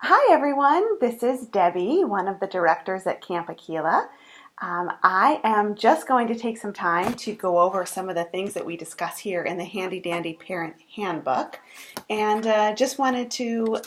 Hi everyone, this is Debbie, one of the directors at Camp Aquila. I am just going to take some time to go over some of the things that we discuss here in the Handy Dandy Parent Handbook, and just wanted to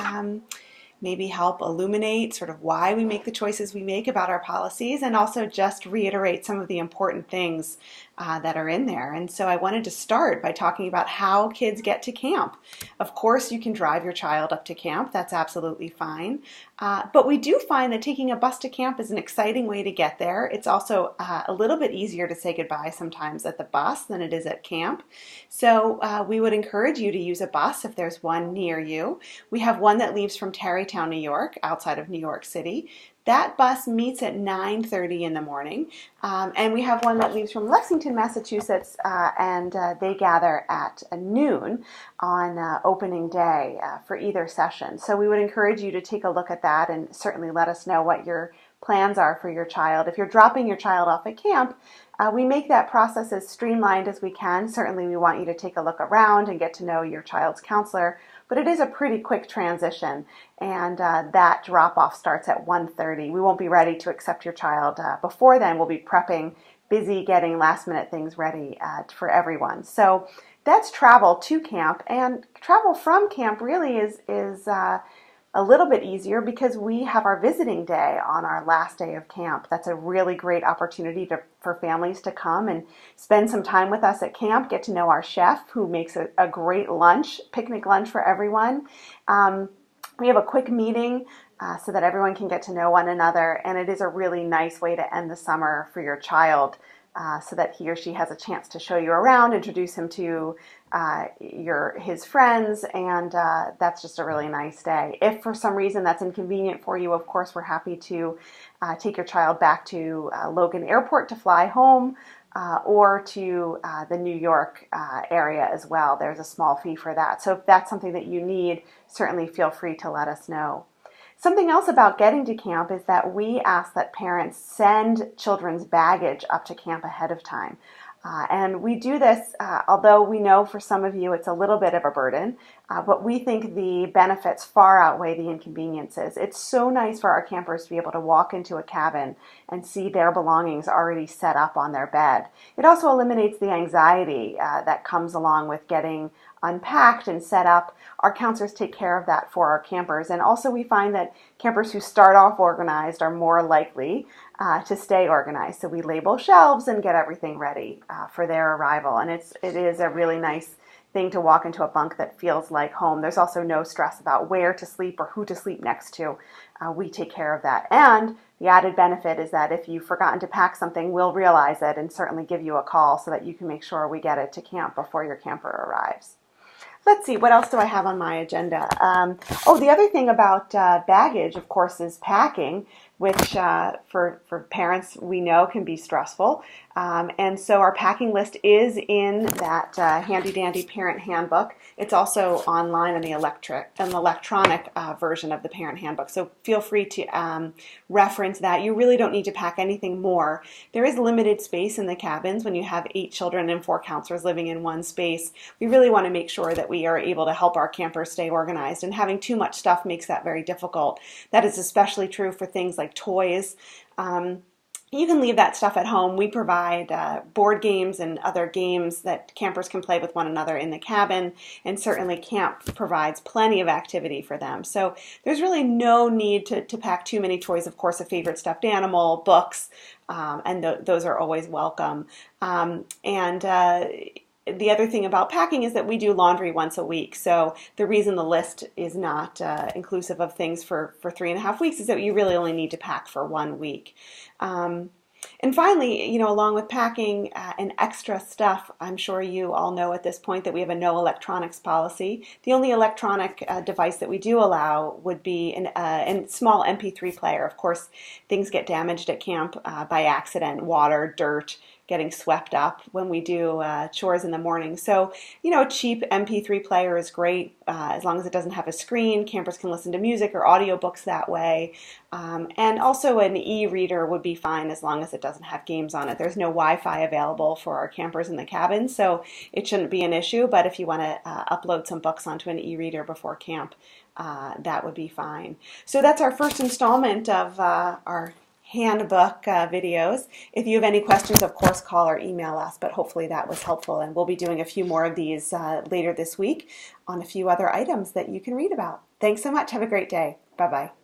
maybe help illuminate sort of why we make the choices we make about our policies, and also just reiterate some of the important things that are in there. And so I wanted to start by talking about how kids get to camp. Of course, you can drive your child up to camp. That's absolutely fine. But we do find that taking a bus to camp is an exciting way to get there. It's also a little bit easier to say goodbye sometimes at the bus than it is at camp. So we would encourage you to use a bus if there's one near you. We have one that leaves from Tarrytown, New York, outside of New York City. That bus meets at 9:30 in the morning, and we have one that leaves from Lexington, Massachusetts, and they gather at noon on opening day for either session. So we would encourage you to take a look at that and certainly let us know what your plans are for your child. If you're dropping your child off at camp, we make that process as streamlined as we can. Certainly we want you to take a look around and get to know your child's counselor, but it is a pretty quick transition, and that drop-off starts at 1:30. We won't be ready to accept your child before then. We'll be prepping, busy getting last-minute things ready for everyone. So that's travel to camp, and travel from camp really is a little bit easier because we have our visiting day on our last day of camp. That's a really great opportunity for families to come and spend some time with us at camp, get to know our chef who makes a great lunch, picnic lunch for everyone. We have a quick meeting so that everyone can get to know one another, and it is a really nice way to end the summer for your child. So that he or she has a chance to show you around, introduce him to his friends, and that's just a really nice day. If for some reason that's inconvenient for you, of course, we're happy to take your child back to Logan Airport to fly home, or to the New York area as well. There's a small fee for that. So if that's something that you need, certainly feel free to let us know. Something else about getting to camp is that we ask that parents send children's baggage up to camp ahead of time. And we do this, although we know for some of you it's a little bit of a burden, but we think the benefits far outweigh the inconveniences. It's so nice for our campers to be able to walk into a cabin and see their belongings already set up on their bed. It also eliminates the anxiety that comes along with getting unpacked and set up. Our counselors take care of that for our campers, and also we find that campers who start off organized are more likely to stay organized. So we label shelves and get everything ready for their arrival, and it is a really nice thing to walk into a bunk that feels like home. There's also no stress about where to sleep or who to sleep next to. We take care of that. And the added benefit is that if you've forgotten to pack something, we'll realize it and certainly give you a call so that you can make sure we get it to camp before your camper arrives. Let's see, what else do I have on my agenda? The other thing about baggage, of course, is packing, which for parents we know can be stressful. And so our packing list is in that handy dandy parent handbook. It's also online in the electronic version of the parent handbook. So feel free to reference that. You really don't need to pack anything more. There is limited space in the cabins when you have 8 children and 4 counselors living in one space. We really want to make sure that we are able to help our campers stay organized, and having too much stuff makes that very difficult. That is especially true for things like toys. You can leave that stuff at home. We provide board games and other games that campers can play with one another in the cabin, and certainly camp provides plenty of activity for them. So there's really no need to pack too many toys. Of course, a favorite stuffed animal, books, and those are always welcome. The other thing about packing is that we do laundry once a week. So the reason the list is not inclusive of things for 3.5 weeks is that you really only need to pack for 1 week. And finally, along with packing and extra stuff, I'm sure you all know at this point that we have a no electronics policy. The only electronic device that we do allow would be a small MP3 player. Of course, things get damaged at camp by accident, water, dirt, getting swept up when we do chores in the morning. So, you know, a cheap MP3 player is great as long as it doesn't have a screen. Campers can listen to music or audiobooks that way. And also an e-reader would be fine as long as it doesn't have games on it. There's no Wi-Fi available for our campers in the cabin, so it shouldn't be an issue. But if you want to upload some books onto an e-reader before camp, that would be fine. So that's our first installment of our handbook videos. If you have any questions, of course, call or email us, but hopefully that was helpful. And we'll be doing a few more of these later this week on a few other items that you can read about. Thanks so much. Have a great day. Bye-bye.